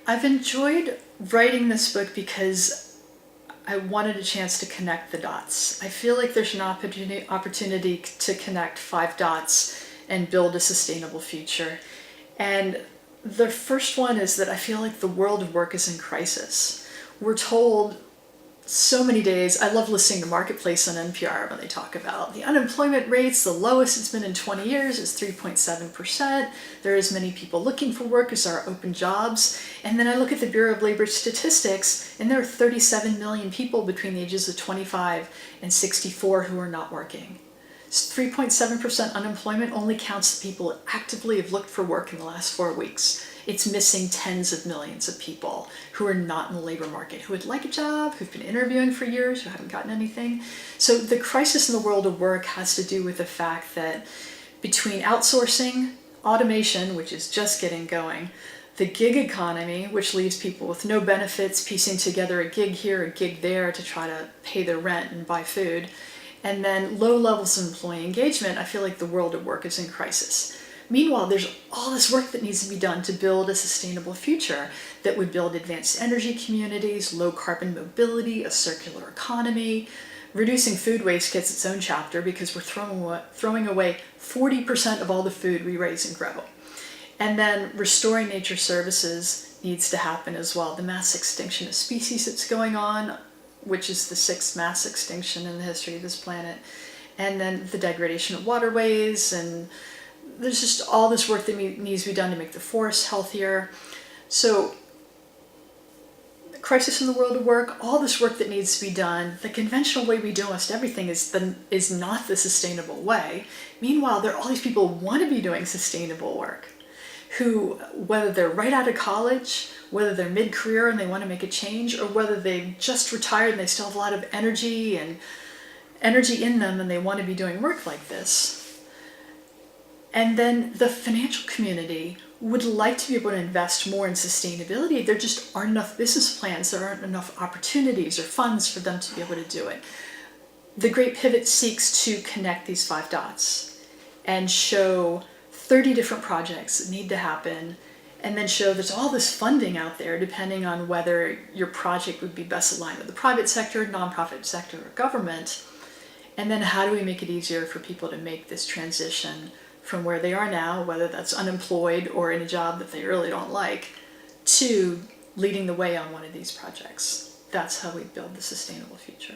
I've enjoyed writing this book because I wanted a chance to connect the dots. I feel like there's an opportunity to connect 5 dots and build a sustainable future. And the first one is that I feel like the world of work is in crisis. We're told so many days, I love listening to Marketplace on NPR when they talk about the unemployment rate's the lowest it's been in 20 years, it's 3.7%. There are as many people looking for work as there are open jobs. And then I look at the Bureau of Labor Statistics, and there are 37 million people between the ages of 25 and 64 who are not working. 3.7% unemployment only counts the people who actively have looked for work in the last 4 weeks. It's missing tens of millions of people who are not in the labor market, who would like a job, who've been interviewing for years, who haven't gotten anything. So the crisis in the world of work has to do with the fact that between outsourcing, automation, which is just getting going, the gig economy, which leaves people with no benefits, piecing together a gig here, a gig there to try to pay their rent and buy food, and then low levels of employee engagement, I feel like the world of work is in crisis. Meanwhile, there's all this work that needs to be done to build a sustainable future that would build advanced energy communities, low carbon mobility, a circular economy. Reducing food waste gets its own chapter because we're throwing away 40% of all the food we raise and grow. And then restoring nature services needs to happen as well. The mass extinction of species that's going on, which is the 6th mass extinction in the history of this planet, and then the degradation of waterways, and there's just all this work that needs to be done to make the forests healthier. So, crisis in the world of work, all this work that needs to be done, the conventional way we do almost everything is not the sustainable way. Meanwhile, there are all these people who want to be doing sustainable work, who, whether they're right out of college, whether they're mid-career and they want to make a change, or whether they've just retired and they still have a lot of energy in them and they want to be doing work like this. And then the financial community would like to be able to invest more in sustainability. There just aren't enough business plans, there aren't enough opportunities or funds for them to be able to do it. The Great Pivot seeks to connect these 5 dots and show 30 different projects that need to happen, and then show there's all this funding out there depending on whether your project would be best aligned with the private sector, nonprofit sector, or government. And then how do we make it easier for people to make this transition from where they are now, whether that's unemployed or in a job that they really don't like, to leading the way on one of these projects. That's how we build the sustainable future.